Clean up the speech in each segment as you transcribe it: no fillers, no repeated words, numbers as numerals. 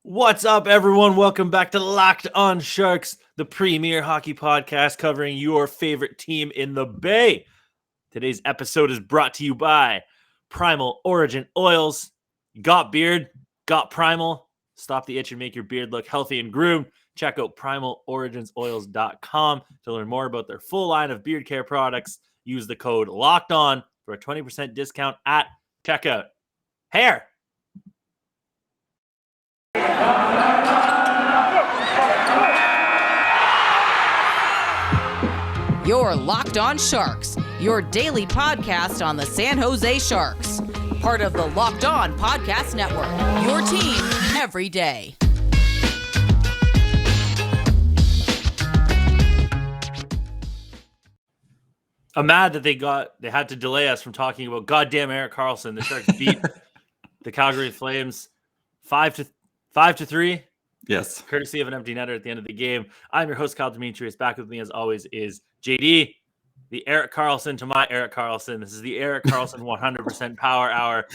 What's up, everyone? Welcome back to Locked On Sharks, the premier hockey podcast covering your favorite team in the Bay. Today's episode is brought to you by Primal Origin Oils. Got beard, got Primal. Stop the itch and make your beard look healthy and groomed. Check out primaloriginsoils.com to learn more about their full line of beard care products. Use the code LOCKEDON for a 20% discount at checkout. Hair! You're Locked On Sharks, your daily podcast on the San Jose Sharks. Part of the Locked On Podcast Network, your team every day. I'm mad that they had to delay us from talking about goddamn Erik Karlsson. The Sharks beat the Calgary Flames 5-3. Yes. Courtesy of an empty netter at the end of the game. I'm your host, Kyle Demetrius. Back with me, as always, is JD, the Erik Karlsson to my Erik Karlsson. This is the Erik Karlsson 100% Power Hour.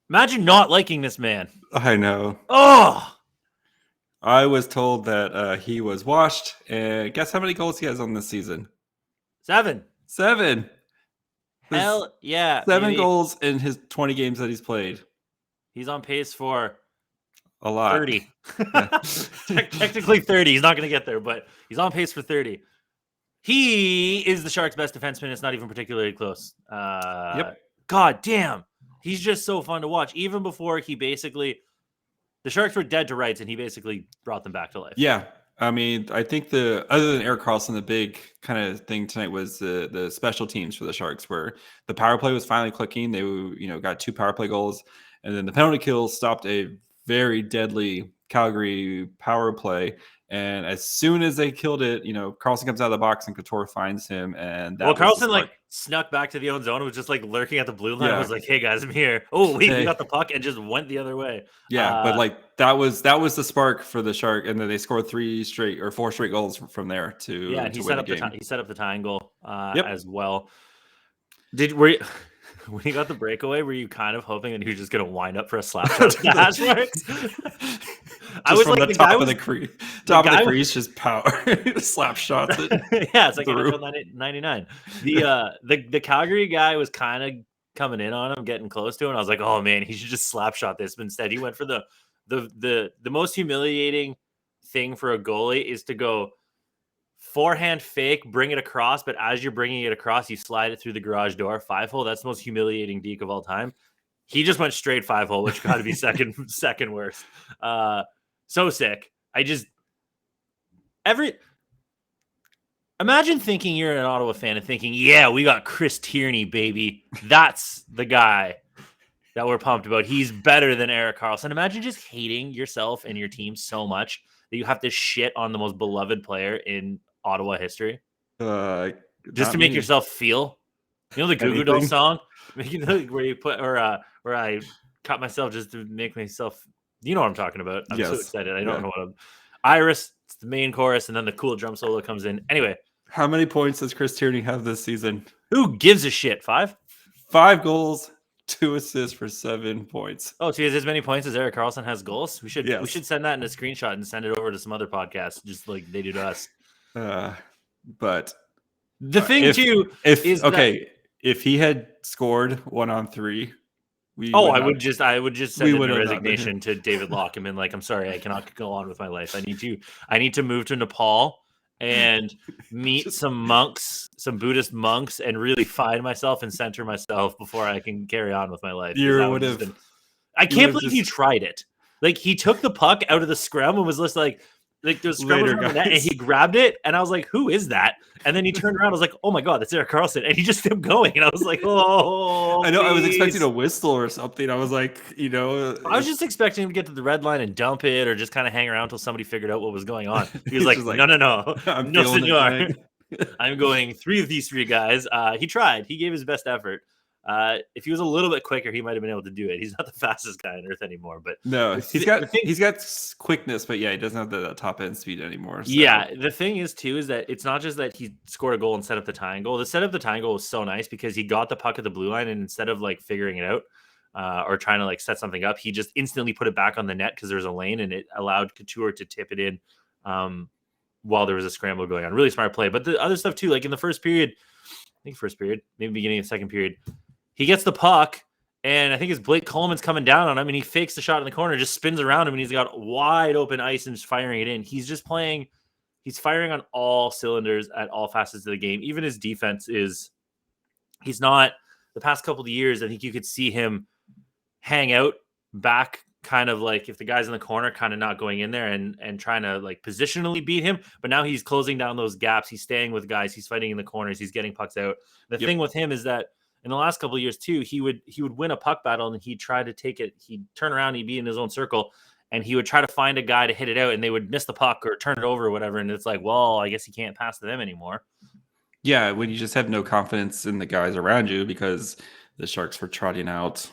Imagine not liking this man. I know. Oh! I was told that he was washed. And guess how many goals he has on this season? 7. 7. Hell yeah. 7 baby. goals in his 20 games that he's played. He's on pace for a lot. 30. Technically 30. He's not going to get there, but he's on pace for 30. He is the Sharks' best defenseman. It's not even particularly close. Yep. God damn. He's just so fun to watch. Even before the Sharks were dead to rights, and he basically brought them back to life. Yeah. I mean, I think other than Erik Karlsson, the big kind of thing tonight was the special teams for the Sharks, where the power play was finally clicking. They got 2 power play goals, and then the penalty kill stopped a very deadly Calgary power play. And as soon as they killed it, Karlsson comes out of the box and Couture finds him. And Karlsson snuck back to the own zone. It was just lurking at the blue line. I was like, "Hey guys, I'm here." Oh wait, we got the puck and just went the other way. Yeah, but that was the spark for the Shark, and then they scored 4 straight goals from there to and he to set win up the game. he set up the tying goal Yep. as well. When he got the breakaway, were you kind of hoping that he was just going to wind up for a slap shot to the hash marks? I was from the top of the crease. Top of the crease, just power slap shots it. Yeah, it's like NHL 99. The Calgary guy was kind of coming in on him, getting close to him. I was like, oh man, he should just slap shot this. But instead, he went for the most humiliating thing for a goalie is to go forehand fake, bring it across, but as you're bringing it across, you slide it through the garage door 5-hole. That's the most humiliating deke of all time. He just went straight 5-hole, which got to be second worst. So sick. Imagine thinking you're an Ottawa fan and thinking, yeah, we got Chris Tierney, baby. That's the guy that we're pumped about. He's better than Erik Karlsson. Imagine just hating yourself and your team so much that you have to shit on the most beloved player in Ottawa history. Just to make yourself feel. You know the Goo Goo Dolls song? Where you put where I cut myself just to make myself. You know what I'm talking about. I'm so excited. I don't know what Iris, it's the main chorus, and then the cool drum solo comes in. Anyway. How many points does Chris Tierney have this season? Who gives a shit? 5? 5 goals, 2 assists for 7 points. Oh, so he has as many points as Erik Karlsson has goals? We should send that in a screenshot and send it over to some other podcasts, just like they do to us. But the thing if he had scored 1-on-3, I would just send in a resignation to David Locke and been like, I'm sorry, I cannot go on with my life. I need to move to Nepal and meet some Buddhist monks, and really find myself and center myself before I can carry on with my life. I can't believe he tried it. Like, he took the puck out of the scrum and was just like there's scrum on the net, and he grabbed it, and I was like, who is that? And then he turned around, I was like, oh my god, that's Erik Karlsson, and he just kept going, and I was like, oh, I know, please. I was expecting a whistle or something. I was like, I was just expecting him to get to the red line and dump it, or just kind of hang around until somebody figured out what was going on. He was like, no, no, senor. I'm going 3 of these 3 guys. He tried. He gave his best effort. If he was a little bit quicker, he might have been able to do it. He's not the fastest guy on earth anymore, but no, he's got quickness, but yeah, he doesn't have the top end speed anymore. So. Yeah, the thing is too is that it's not just that he scored a goal and set up the tying goal. The set up the tying goal was so nice because he got the puck at the blue line, and instead of figuring it out, or trying to like set something up, he just instantly put it back on the net because there's a lane, and it allowed Couture to tip it in while there was a scramble going on. Really smart play. But the other stuff too, like in the first period, maybe beginning of the second period, he gets the puck, and I think it's Blake Coleman's coming down on him, and he fakes the shot in the corner, just spins around him, and he's got wide open ice and just firing it in. He's just playing. He's firing on all cylinders at all facets of the game. Even his defense he's not, the past couple of years, I think you could see him hang out back, kind of like if the guy's in the corner, kind of not going in there and trying to like positionally beat him. But now he's closing down those gaps. He's staying with guys. He's fighting in the corners. He's getting pucks out. The thing with him is that in the last couple of years too, he would win a puck battle and he'd try to take it. He'd turn around, he'd be in his own circle, and he would try to find a guy to hit it out, and they would miss the puck or turn it over or whatever. And it's like, well, I guess he can't pass to them anymore. Yeah, when you just have no confidence in the guys around you because the Sharks were trotting out.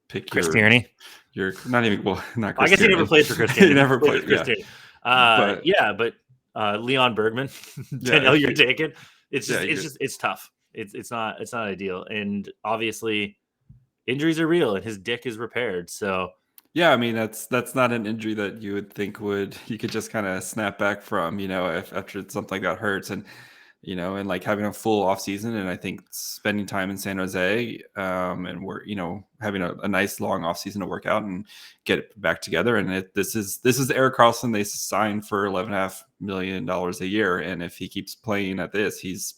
Pick Chris Tierney. You're not even not. Chris I guess Tierney. he never played for Chris Tierney. He never played. Chris Tierney. But Leon Bergman, Danielle, you're taking. It's just it's tough. It's not ideal, and obviously injuries are real, and his dick is repaired. So yeah, I mean that's not an injury that you would think you could just kind of snap back from, after something got hurt, and and like having a full off season, and I think spending time in San Jose, and we're having a nice long off season to work out and get it back together. And this is Erik Karlsson. They signed for $11.5 million a year, and if he keeps playing at this, he's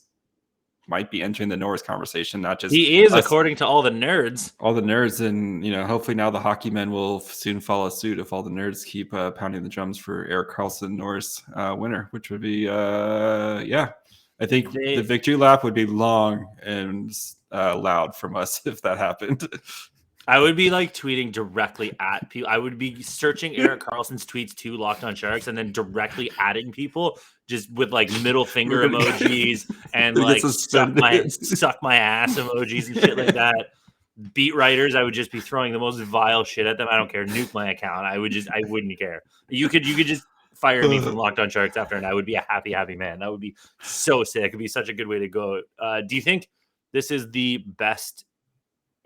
might be entering the Norris conversation. Not just he is, according to all the nerds. And hopefully now the hockey men will soon follow suit if all the nerds keep pounding the drums for Erik Karlsson Norris winner, which would be I think the victory lap would be long and loud from us if that happened. I would be like tweeting directly at people. I would be searching Erik Karlsson's tweets to Locked On Sharks and then directly adding people just with like middle finger emojis and like suck my ass emojis and shit like that. Beat writers, I would just be throwing the most vile shit at them. I don't care. Nuke my account. I wouldn't care. You could just fire me from Locked On Sharks after, and I would be a happy man. That would be so sick. It'd be such a good way to go. Do you think this is the best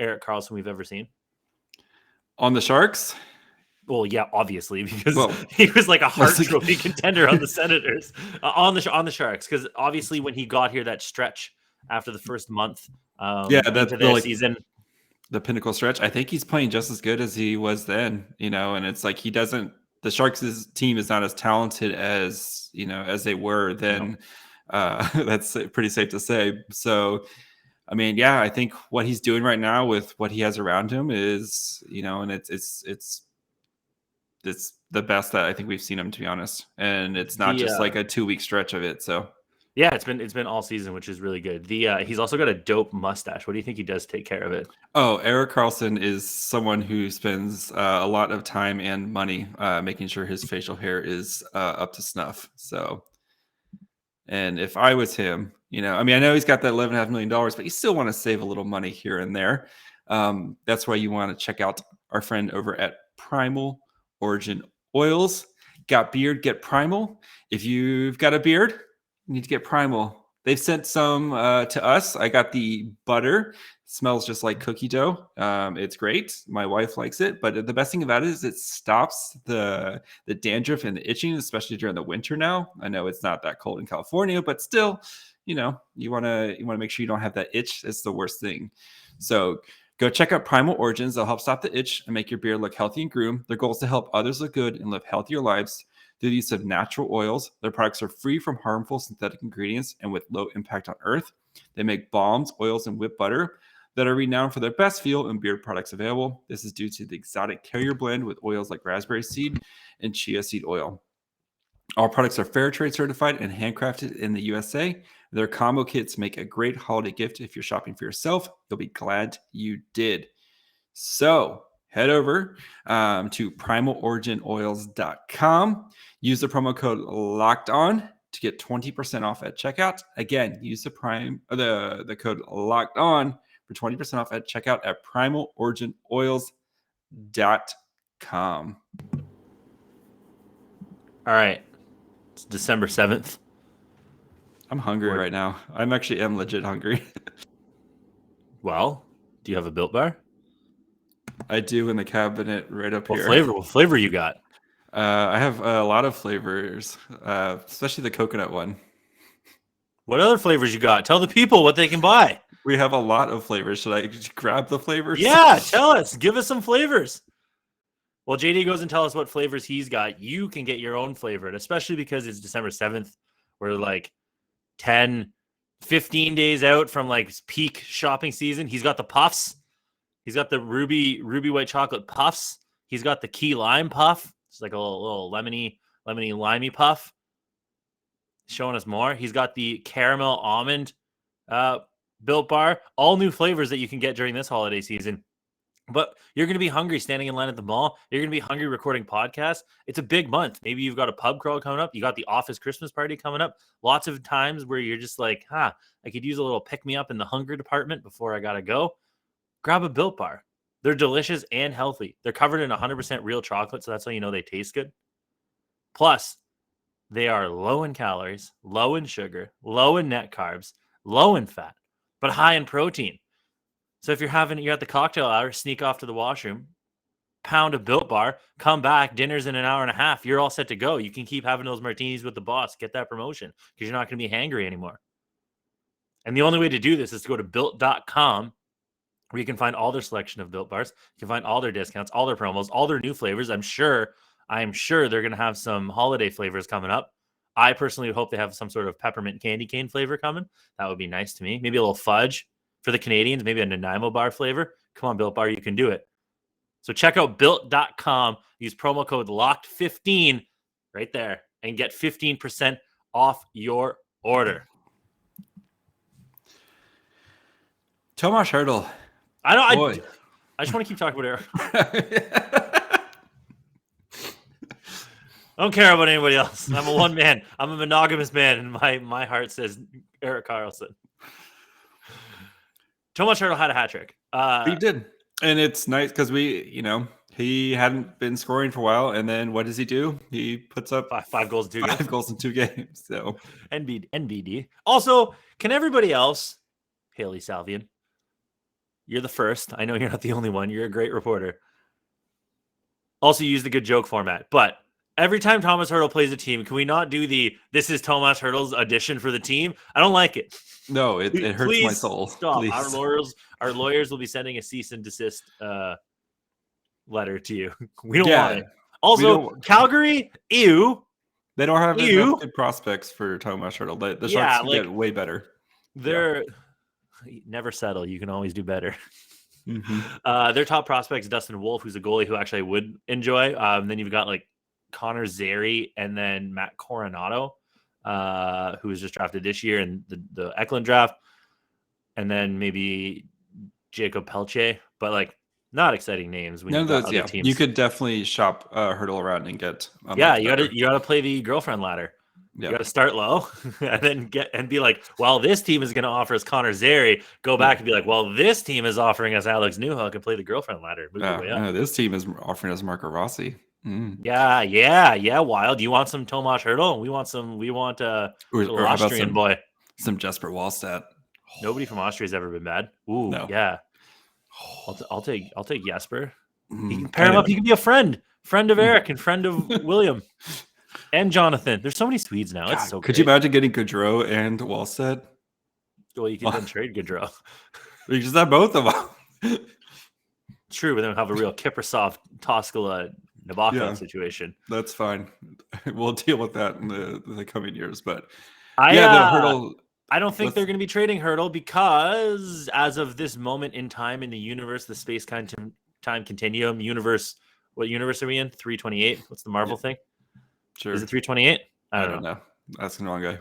Erik Karlsson we've ever seen on the Sharks? Well, yeah, obviously, because he was like a Hart Trophy contender on the Senators, on the Sharks. Because obviously, when he got here, that stretch after the first month, that's the season, the pinnacle stretch. I think he's playing just as good as he was then. And it's like he doesn't. The Sharks' team is not as talented as as they were then. No. That's pretty safe to say. So, I mean, yeah, I think what he's doing right now with what he has around him is, and it's the best that I think we've seen him, to be honest. And it's not just like a 2-week stretch of it. So, yeah, it's been all season, which is really good. He's also got a dope mustache. What do you think he does to take care of it? Oh, Erik Karlsson is someone who spends a lot of time and money making sure his facial hair is up to snuff. So, and if I was him, I know he's got that $11.5 million, but you still want to save a little money here and there. That's why you want to check out our friend over at Primal Origin Oils. Got beard, get Primal. If you've got a beard, you need to get Primal. They've sent some to us. I got the butter. It smells just like cookie dough. It's great. My wife likes it. But the best thing about it is it stops the dandruff and the itching, especially during the winter now. I know it's not that cold in California, but still, you want to make sure you don't have that itch. It's the worst thing. So go check out Primal Origins. They'll help stop the itch and make your beard look healthy and groomed. Their goal is to help others look good and live healthier lives. Through the use of natural oils, their products are free from harmful synthetic ingredients and with low impact on earth. They make balms, oils, and whipped butter that are renowned for their best feel and beard products available. This is due to the exotic carrier blend with oils like raspberry seed and chia seed oil. All products are fair trade certified and handcrafted in the USA. Their combo kits make a great holiday gift. If you're shopping for yourself, you'll be glad you did. So head over to primaloriginoils.com. Use the promo code LOCKEDON to get 20% off at checkout. Again, use the code LOCKEDON for 20% off at checkout at primaloriginoils.com. All right. It's December 7th. I'm hungry right now. I'm legit hungry. Well, do you have a Built Bar? I do in the cabinet right up here. What flavor you got? I have a lot of flavors, especially the coconut one. What other flavors you got? Tell the people what they can buy. We have a lot of flavors. Should I just grab the flavors? Yeah, tell us. Give us some flavors. Well, JD goes and tell us what flavors he's got. You can get your own flavor, especially because it's December 7th. We're like 10, 15 days out from like peak shopping season. He's got the puffs. He's got the ruby white chocolate puffs. He's got the key lime puff. It's like a little lemony limey puff. Showing us more. He's got the caramel almond Built Bar. All new flavors that you can get during this holiday season. But you're going to be hungry standing in line at the mall. You're going to be hungry recording podcasts. It's a big month. Maybe you've got a pub crawl coming up. You got the office Christmas party coming up. Lots of times where you're just like, I could use a little pick-me-up in the hunger department before I got to go. Grab a Built Bar. They're delicious and healthy. They're covered in 100% real chocolate, so that's how you know they taste good. Plus, they are low in calories, low in sugar, low in net carbs, low in fat, but high in protein. So if you're at the cocktail hour, sneak off to the washroom, pound a Built Bar, come back, dinner's in an hour and a half, you're all set to go. You can keep having those martinis with the boss, get that promotion because you're not going to be hangry anymore. And the only way to do this is to go to built.com where you can find all their selection of Built Bars. You can find all their discounts, all their promos, all their new flavors. I'm sure they're going to have some holiday flavors coming up. I personally hope they have some sort of peppermint candy cane flavor coming. That would be nice to me. Maybe a little fudge. For the Canadians, maybe a Nanaimo bar flavor. Come on, Built Bar, you can do it. So check out built.com. Use promo code LOCKED15 right there and get 15% off your order. Tomas Hertl. I just want to keep talking about Erik. I don't care about anybody else. I'm a one man. I'm a monogamous man, and my heart says Erik Karlsson. Tomas Hertl had a hat trick. He did. And it's nice because he hadn't been scoring for a while. And then what does he do? He puts up five goals in 2 games. 5 goals in 2 games. So NBD. Also, can everybody else, Haley Salvian, you're the first. I know you're not the only one. You're a great reporter. Also use the good joke format. But every time Tomas Hertl plays a team, can we not do this is Tomas Hertl's audition for the team? I don't like it. No, it hurts my soul. Stop. Please. Our lawyers will be sending a cease and desist letter to you. We don't want it. Also, Calgary, ew. They don't have enough good prospects for Tomas Hertl. The Sharks can get way better. They're never settle. You can always do better. Mm-hmm. Their top prospects, Dustin Wolf, who's a goalie who actually I would enjoy. Then you've got like Connor Zary and then Matt Coronado. Who was just drafted this year in the Eklund draft, and then maybe Jacob Pelche, but like not exciting names. None of those, yeah. Teams. You could definitely shop Hertl around and get. You got to play the girlfriend ladder. Yeah. You got to start low and then be like, well, this team is going to offer us Connor Zary. Go back and be like, well, this team is offering us Alex Newhook and play the girlfriend ladder. This team is offering us Marco Rossi. Mm. Yeah. Wild. You want some Tomas Hertl? We want or Austrian boy. Some Jesper Wallstedt. Nobody from Austria's ever been bad. Ooh, no. Yeah. I'll take Jesper. He can pair him up. He can be a friend of Erik and friend of William and Jonathan. There's so many Swedes now. It's so. Could you imagine getting Gaudreau and Wallstedt? Well, you can then trade Gaudreau. You just have both of them. True, but then we'll have a real Kiprusoff, Toskala, Nabokov situation. That's fine. We'll deal with that in the coming years. But Hertl. I don't think they're going to be trading Hertl because as of this moment in time in the universe, the space time continuum universe. What universe are we in? 328. What's the Marvel thing? Sure. Is it 328? I don't know. That's the wrong guy.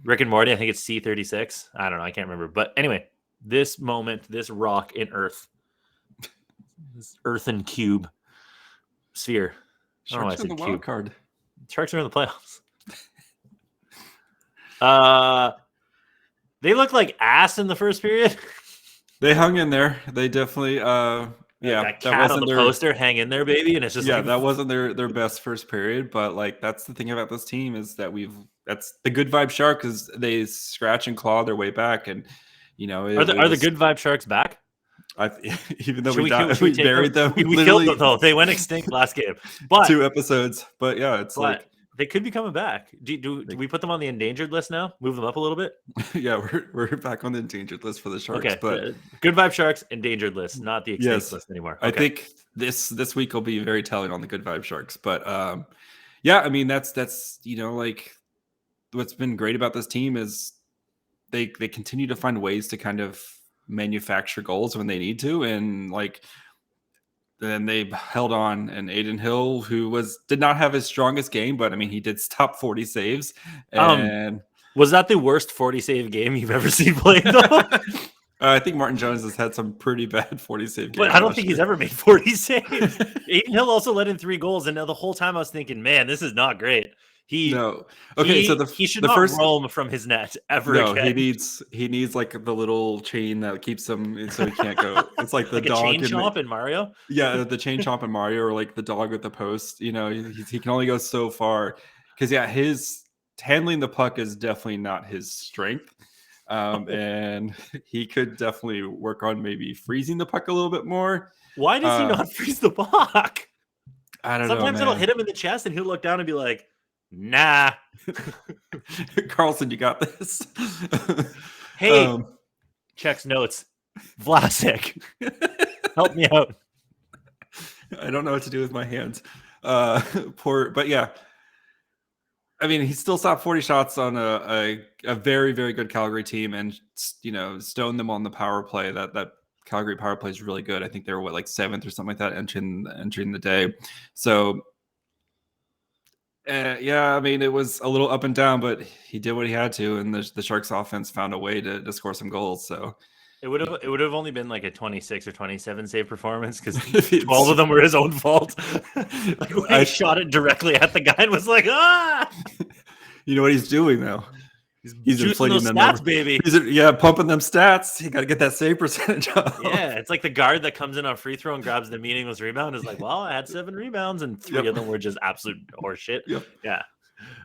Rick and Morty. I think it's C36. I don't know. I can't remember. But anyway, this moment, this rock in Earth, this earthen cube. Sphere. Sharks are the wild card. Sharks are in the playoffs. They looked like ass in the first period. They hung in there. They definitely that cat on the poster, hang in there, baby. And it's just that wasn't their best first period. But like that's the thing about this team is that that's the good vibe Shark is they scratch and claw their way back. And are the good vibe Sharks back? Even though Should we should we take buried them, We killed literally them though. They went extinct last game, but 2 episodes. But yeah, it's but they could be coming back. Do we put them on the endangered list now? Move them up a little bit. yeah, we're back on the endangered list for the Sharks. Okay, But good vibe Sharks, endangered list, not the extinct yes, list anymore. I Okay. think this week will be very telling on the good vibe Sharks. But yeah, I mean that's like what's been great about this team is they continue to find ways to kind of manufacture goals when they need to, and like then they held on. And Adin Hill, who did not have his strongest game, but I mean he did stop 40 saves. And was that the worst 40 save game you've ever seen played though? I think Martin Jones has had some pretty bad 40 save games. But I don't think he's ever made 40 saves. Adin Hill also let in 3 goals, and now the whole time I was thinking, man, this is not great. He should not roam from his net ever again. He needs like the little chain that keeps him so he can't go. It's like the like dog a chain chomp in Mario. Yeah, the chain chomp in Mario, or like the dog with the post. He can only go so far because his handling the puck is definitely not his strength. And he could definitely work on maybe freezing the puck a little bit more. Why does he not freeze the puck? I don't know. Sometimes it'll hit him in the chest and he'll look down and be like, nah. Karlsson, you got this. Hey, checks notes. Vlasic, help me out. I don't know what to do with my hands. But yeah. I mean, he still stopped 40 shots on a very, very good Calgary team, and stoned them on the power play. That Calgary power play is really good. I think they were like 7th or something like that entering the day. So yeah, I mean, it was a little up and down, but he did what he had to, and the Sharks offense found a way to score some goals. So it would have only been like a 26 or 27 save performance because 12 of them were his own fault. Like when he shot it directly at the guy and was like, ah. You know what he's doing now? He's inflating those them stats, baby. He's pumping them stats. You got to get that save percentage up. Yeah, it's like the guard that comes in on free throw and grabs the meaningless rebound. Is like, well, I had 7 rebounds and 3 of them were just absolute horseshit. Yep. Yeah.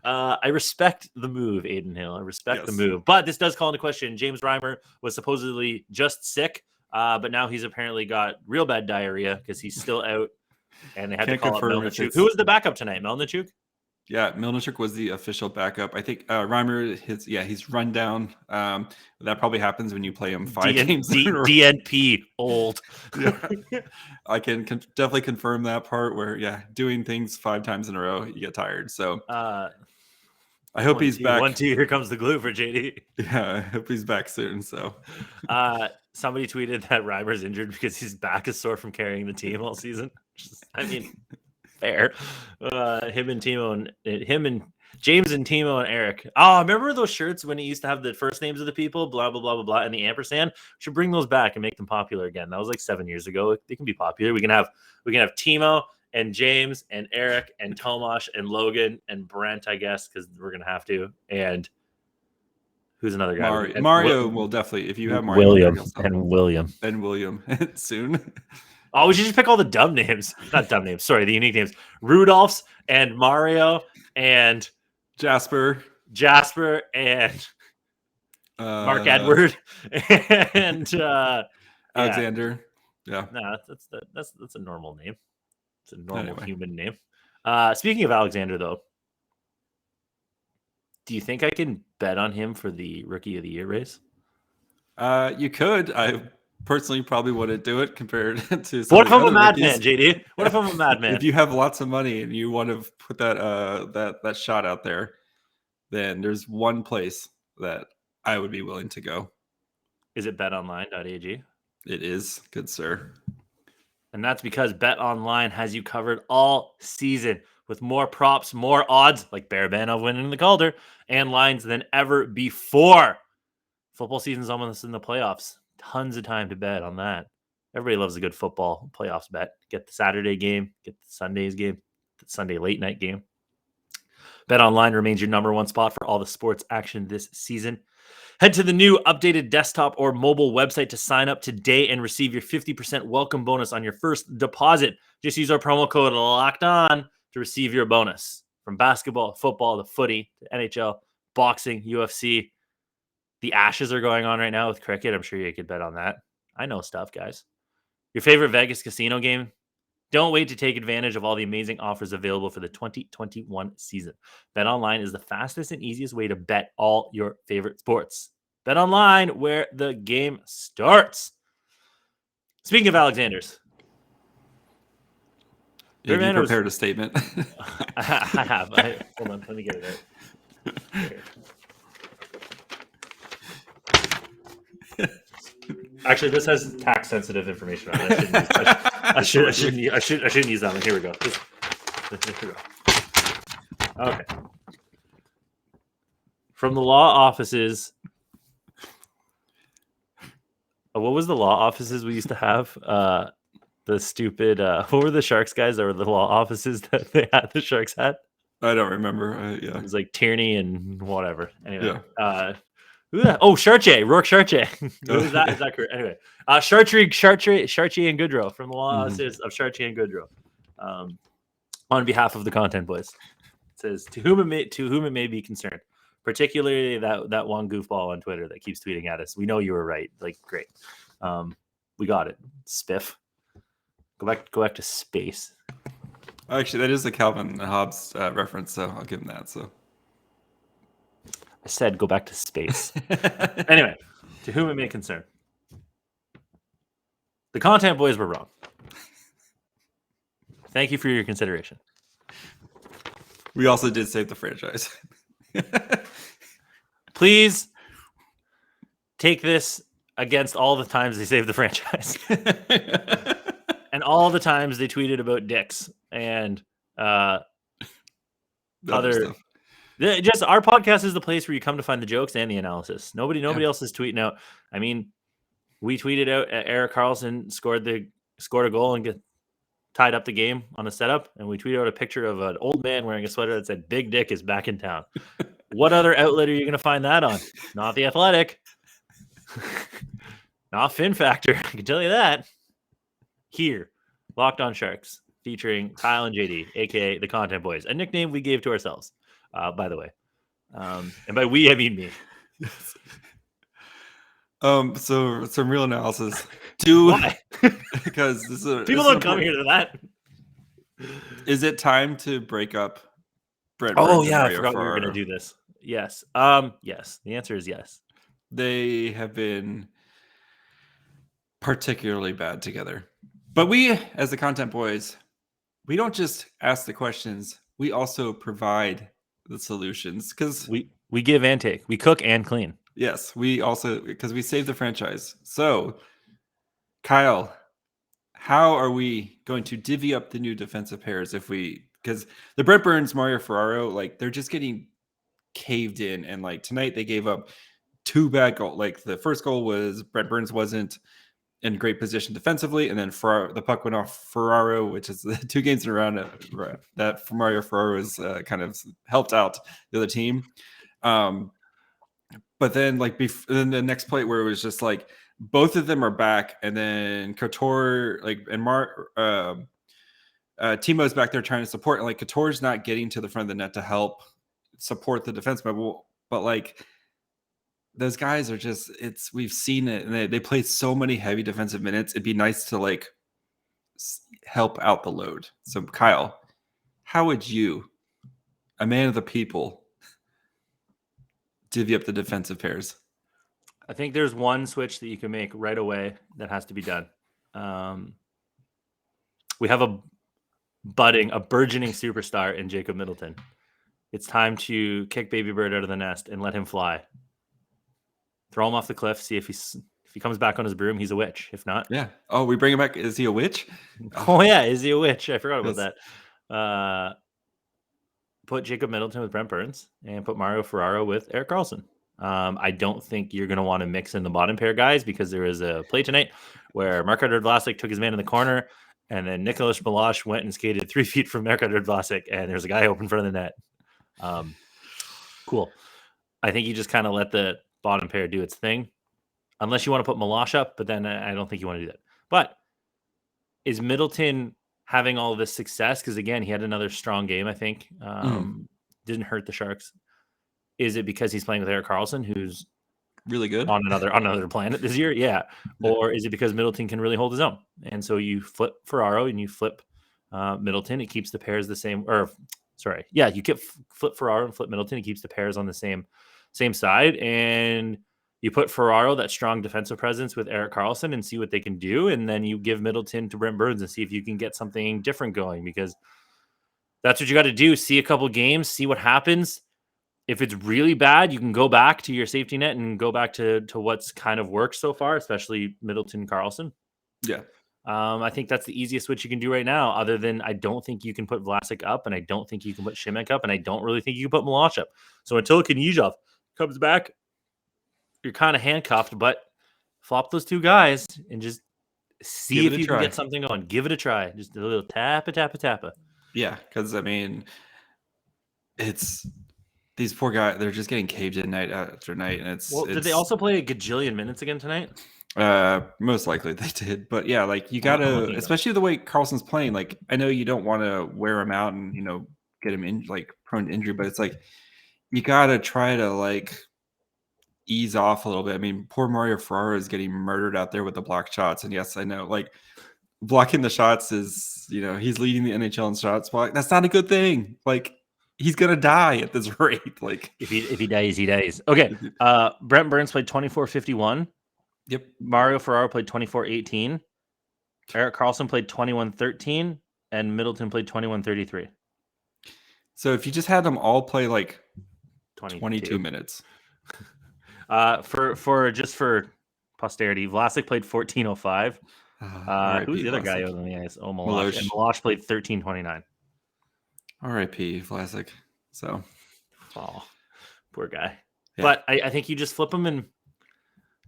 I respect the move, Adin Hill. I respect the move. But this does call into question. James Reimer was supposedly just sick, but now he's apparently got real bad diarrhea because he's still out. And they had to call up Melnichuk. Who was the backup tonight? Melnichuk? Yeah, Melnichuk was the official backup. I think Reimer, he's run down. That probably happens when you play him 5 games. DNP, old. Yeah. I can definitely confirm that part where, doing things 5 times in a row, you get tired. So I hope he's back. 1-2, here comes the glue for JD. Yeah, I hope he's back soon. So somebody tweeted that Reimer's injured because his back is sore from carrying the team all season. I mean... Fair. Him and James and Timo and Erik. Oh, remember those shirts when he used to have the first names of the people, blah, blah, blah, blah, blah, and the ampersand? We should bring those back and make them popular again. That was like 7 years ago. They can be popular. We can have Timo and James and Erik and Tomas and Logan and Brent, I guess, because we're going to have to. And who's another guy? Mario will definitely, if you have Mario. William soon. Oh, we should just pick all the dumb names. Not dumb names. Sorry, the unique names. Rudolph's and Mario and Jasper and Mark Edward and Alexander. Yeah. No, that's a normal name. It's a normal human name. Speaking of Alexander, though, do you think I can bet on him for the Rookie of the Year race? You could. I personally probably wouldn't do it compared to what if I'm a madman, JD? What if I'm a madman? If you have lots of money and you want to put that shot out there, then there's one place that I would be willing to go. Is it betonline.ag? It is, good sir. And that's because BetOnline has you covered all season with more props, more odds, like Barabanov winning the Calder, and lines than ever before. Football season's almost in the playoffs. Tons of time to bet on that. Everybody loves a good football playoffs bet. Get the Saturday game, get the Sunday's game, the Sunday late night game. BetOnline remains your number one spot for all the sports action this season. Head to the new updated desktop or mobile website to sign up today and receive your 50% welcome bonus on your first deposit. Just use our promo code LOCKEDON to receive your bonus. From basketball, football, to footy, to NHL, boxing, UFC. The Ashes are going on right now with cricket. I'm sure you could bet on that. I know stuff, guys. Your favorite Vegas casino game? Don't wait to take advantage of all the amazing offers available for the 2021 season. BetOnline is the fastest and easiest way to bet all your favorite sports. BetOnline, where the game starts. Speaking of Alexanders, Have you prepared a statement? I have. Hold on, let me get it out. Here. Actually, this has tax-sensitive information on it. I shouldn't use that one. Here we go. Here we go. Okay. From the law offices. What was the law offices we used to have? The stupid. What were the Sharks guys that were the law offices that the Sharks had? I don't remember. Yeah. It was like Tierney and whatever. Anyway. Yeah. Who that? Oh, Chartier, Rourke Chartier. Is that correct? Anyway, Chartier and Goodrow from the law offices of Chartier and Goodrow. On behalf of the Content Boys, it says to whom it may be concerned, particularly that one goofball on Twitter that keeps tweeting at us. We know you were right. Like, great. We got it. Spiff. Go back to space. Actually, that is the Calvin Hobbes reference, so I'll give him that. So. I said go back to space. Anyway, to whom it may concern. The Content Boys were wrong. Thank you for your consideration. We also did save the franchise. Please take this against all the times they saved the franchise. And all the times they tweeted about dicks and other stuff. Just our podcast is the place where you come to find the jokes and the analysis. Nobody else is tweeting out. I mean, we tweeted out Erik Karlsson scored a goal and tied up the game on a setup, and we tweeted out a picture of an old man wearing a sweater that said "Big Dick is back in town." What other outlet are you going to find that on? Not The Athletic, not Fin Factor. I can tell you that. Here, Locked On Sharks, featuring Kyle and JD, aka the Content Boys, a nickname we gave to ourselves. By the way, and by we I mean me. So some real analysis. Why? Because people don't come here to that. Is it time to break up Brent? Oh yeah, I forgot we were going to do this. Yes. Yes. The answer is yes. They have been particularly bad together. But we, as the Content Boys, we don't just ask the questions. We also provide the solutions because we give and take. We cook and clean. Yes, we also, because we saved the franchise. So, Kyle, how are we going to divvy up the new defensive pairs because the Brent Burns, Mario Ferraro, like they're just getting caved in. And like tonight they gave up 2 bad goals. Like the first goal was Brent Burns wasn't in great position defensively. And then the puck went off Ferraro, which is the 2 games in a row that Mario Ferraro has kind of helped out the other team. But then then the next play where it was just like both of them are back, and then Couture and Timo's back there trying to support, and like Couture's not getting to the front of the net to help support the defenseman. But like those guys are just we've seen it, and they play so many heavy defensive minutes. It'd be nice to like help out the load. So Kyle, how would you, a man of the people, divvy up the defensive pairs? I think there's one switch that you can make right away that has to be done. We have a burgeoning superstar in Jacob Middleton. It's time to kick Baby Bird out of the nest and let him fly. Throw him off the cliff. See if he comes back on his broom, he's a witch. If not, yeah. Oh, we bring him back. Is he a witch? Oh yeah, is he a witch? I forgot about that. Put Jacob Middleton with Brent Burns and put Mario Ferraro with Erik Karlsson. I don't think you're going to want to mix in the bottom pair guys because there was a play tonight where Marc-Andre Vlasic took his man in the corner, and then Nicholas Milosh went and skated 3 feet from Marc-Andre Vlasic, and there's a guy open in front of the net. Cool. I think you just kind of let the bottom pair do its thing, unless you want to put Milosh up, but then I don't think you want to do that. But is Middleton having all of this success? Because again, he had another strong game, I think. Didn't hurt the Sharks. Is it because he's playing with Erik Karlsson, who's really good on another planet this year? Yeah. Or is it because Middleton can really hold his own? And so you flip Ferraro and you flip Middleton. It keeps the pairs the same. Or sorry, yeah, you flip Ferraro and flip Middleton. It keeps the pairs on the same side. And you put Ferraro, that strong defensive presence, with Erik Karlsson and see what they can do. And then you give Middleton to Brent Burns and see if you can get something different going, because that's what you got to do. See a couple games, see what happens. If it's really bad, you can go back to your safety net and go back to what's kind of worked so far, especially Middleton Karlsson. Yeah. I think that's the easiest switch you can do right now, other than I don't think you can put Vlasic up, and I don't think you can put Šimek up, and I don't really think you can put Miloš up. So until Knyzhov comes back, you're kind of handcuffed, but flop those two guys and just see if you can get something going. Give it a try. Just a little tappa. Yeah, because, I mean, it's these poor guys. They're just getting caved in night after night. And did they also play a gajillion minutes again tonight? Most likely they did. But, yeah, like, you got to, especially the way Karlsson's playing, like, I know you don't want to wear him out and, get him in, like, prone to injury, but it's like you got to try to, like, ease off a little bit. I mean, poor Mario Ferraro is getting murdered out there with the block shots. And yes, I know, like, blocking the shots is, he's leading the NHL in shots block. That's not a good thing. Like, he's gonna die at this rate. Like, if he dies, he dies. Okay. Brent Burns played 24-51. Yep. Mario Ferraro played 24-18. Erik Karlsson played 21-13, and Middleton played 21-33. So if you just had them all play like 22 minutes. For posterity, Vlasic played 14:05. Who's the other guy out on the ice? Oh, Miloš. And Miloš played 13:29. R.I.P. Vlasic. So, poor guy. Yeah. But I think you just flip him and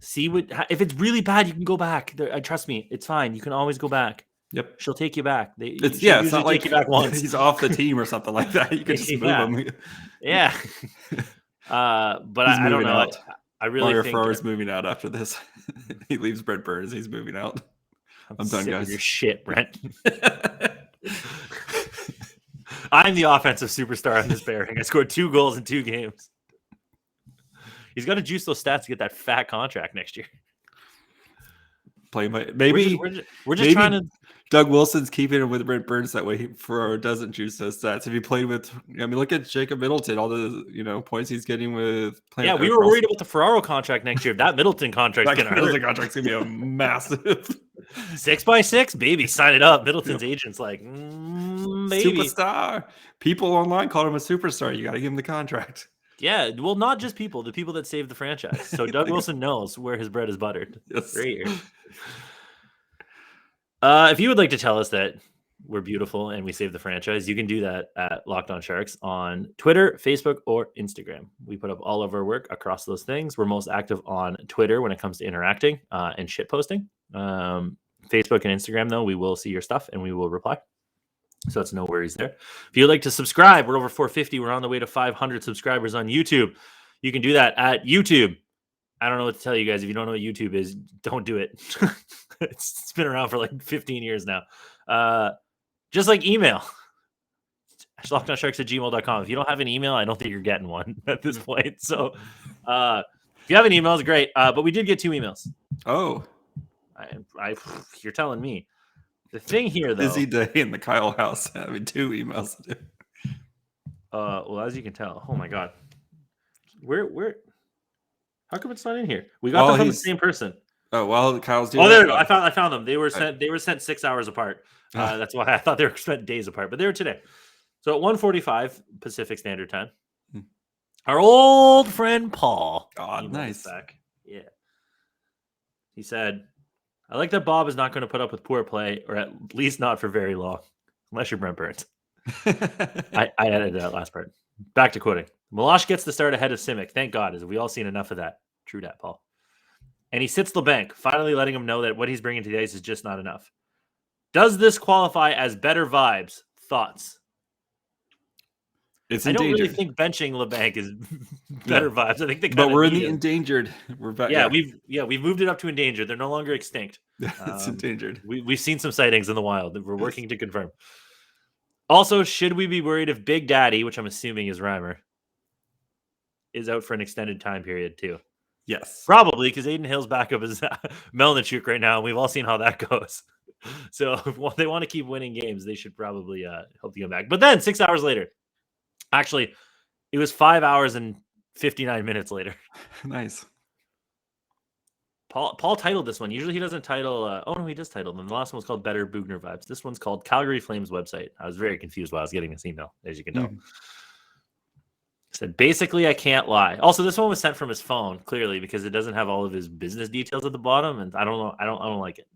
see if it's really bad, you can go back. Trust me, it's fine. You can always go back. Yep, she'll take you back. It's not like you back once. He's off the team or something like that. You can just move him. Yeah. But I don't know. I really think Ferraro's moving out after this. He leaves Brent Burns. He's moving out. I'm done, guys. Your shit, Brent. I'm the offensive superstar in this pairing. I scored 2 goals in 2 games. He's got to juice those stats to get that fat contract next year. Maybe we're just trying to. Doug Wilson's keeping him with Brent Burns that way Ferraro doesn't juice those stats. If he played with, look at Jacob Middleton, all the points he's getting with playing. Yeah, we were worried about the Ferraro contract next year. That Middleton contract's gonna hurt. Middleton contract's gonna be a massive 6x6, baby. Sign it up. Middleton's agent's like, baby. Superstar. People online called him a superstar. You got to give him the contract. Yeah, well, not just the people that saved the franchise. So Doug Wilson knows where his bread is buttered. Yes. Right here. If you would like to tell us that we're beautiful and we saved the franchise, you can do that at Locked On Sharks on Twitter, Facebook, or Instagram. We put up all of our work across those things. We're most active on Twitter when it comes to interacting and shit posting. Facebook and Instagram, though, we will see your stuff and we will reply. So it's no worries there. If you'd like to subscribe, we're over 450. We're on the way to 500 subscribers on YouTube. You can do that at YouTube. I don't know what to tell you guys. If you don't know what YouTube is, don't do it. It's been around for like 15 years now. Just like email. LockedOnSharks@gmail.com. If you don't have an email, I don't think you're getting one at this point. So if you have an email, it's great. But we did get 2 emails. Oh. You're telling me. The thing here, though. Busy day in the Kyle house having 2 emails to do. Well, as you can tell. Oh, my God. Where? How come it's not in here? We got them from the same person. Oh, well, Kyle's doing. Oh, there we go. I found them. They were sent. They were sent 6 hours apart. That's why I thought they were spent days apart, but they were today. So at 1:45 Pacific Standard Time, our old friend Paul. Oh, nice. Back. Yeah. He said, "I like that Bob is not going to put up with poor play, or at least not for very long, unless you're Brent Burns." I added that last part. Back to quoting. Miloš gets the start ahead of Šimek. Thank God, as we all seen enough of that. True that, Paul. And he sits the bank, finally letting him know that what he's bringing to the ice is just not enough. Does this qualify as better vibes? Thoughts? It's I don't endangered. really think benching LeBanc is better vibes. I think they but we're in the endangered. We're back. Yeah, we've moved it up to endangered. They're no longer extinct. It's endangered. We've seen some sightings in the wild that we're working to confirm. Also, should we be worried if Big Daddy, which I'm assuming is Reimer, is out for an extended time period too? Yes. Probably because Adin Hill's backup is Melnichuk right now, and we've all seen how that goes. So if they want to keep winning games, they should probably help you come back. But then 6 hours later, actually, it was 5 hours and 59 minutes later. Nice. Paul titled this one. Usually he doesn't title. Oh no, he does title them. The last one was called Better Bugner Vibes. This one's called Calgary Flames website. I was very confused while I was getting this email, as you can tell. Said basically I can't lie. Also, this one was sent from his phone, clearly, because it doesn't have all of his business details at the bottom, and I don't know. I don't like it.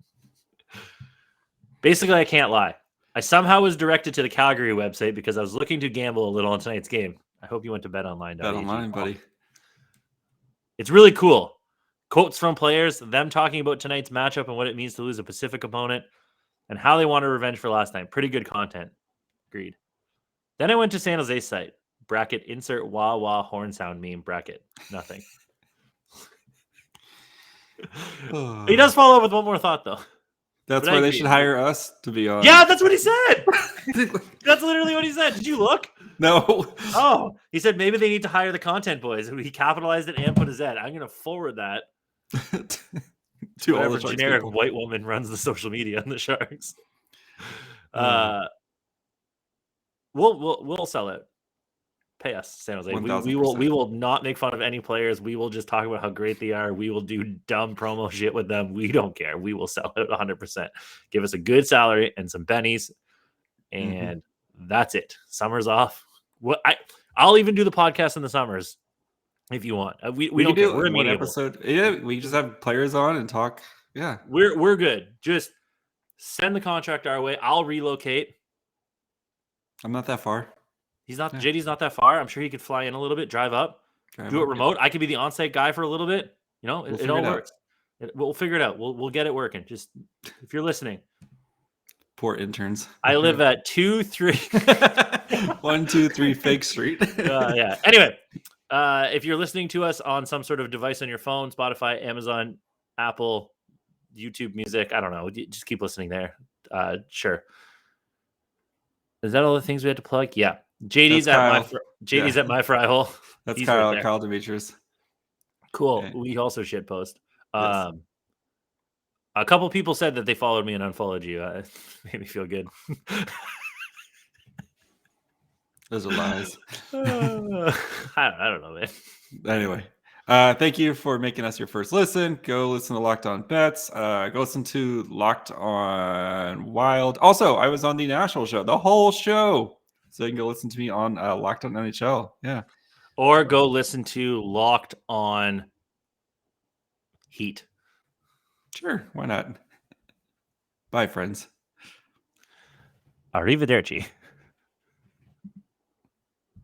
Basically, I can't lie. I somehow was directed to the Calgary website because I was looking to gamble a little on tonight's game. I hope you went to betonline.ag. Bet online, buddy. It's really cool. Quotes from players, them talking about tonight's matchup and what it means to lose a Pacific opponent and how they want a revenge for last night. Pretty good content. Agreed. Then I went to San Jose's site. Bracket, insert wah wah horn sound meme. Bracket. Nothing. He does follow up with one more thought, though. That's why they should hire us to be on. Yeah, that's what he said. That's literally what he said. Did you look? No. Oh, he said maybe they need to hire the content boys. He capitalized it and put a Z. I'm going to forward that to whatever generic people. White woman runs the social media on the Sharks. We'll sell it. Pay us, San Jose. We will not make fun of any players. We will just talk about how great they are. We will do dumb promo shit with them. We don't care. We will sell it 100%. Give us a good salary and some bennies, and that's it. Summer's off. I'll even do the podcast in the summers if you want. We don't care. We're one episode. Yeah, we just have players on and talk. Yeah, we're good. Just send the contract our way. I'll relocate. I'm not that far. He's not. Yeah. JD's not that far. I'm sure he could fly in a little bit, drive up, do it remote. I could be the on-site guy for a little bit. You know, it all works. We'll figure it out. We'll get it working. Just if you're listening. Poor interns. I live at 123 Fake Street. Yeah. Anyway, if you're listening to us on some sort of device on your phone, Spotify, Amazon, Apple, YouTube Music, I don't know. Just keep listening there. Sure. Is that all the things we had to plug? Yeah. JD's at my fry hole. That's Kyle Demetrius. Cool. Okay. We also shit post. Yes. A couple people said that they followed me and unfollowed you. Made me feel good. Those are lies. I don't know, man. Anyway, thank you for making us your first listen. Go listen to Locked On Bets. Go listen to Locked On Wild. Also, I was on the National show, the whole show. So you can go listen to me on Locked On NHL. Yeah. Or go listen to Locked On Heat. Sure. Why not? Bye, friends. Arrivederci.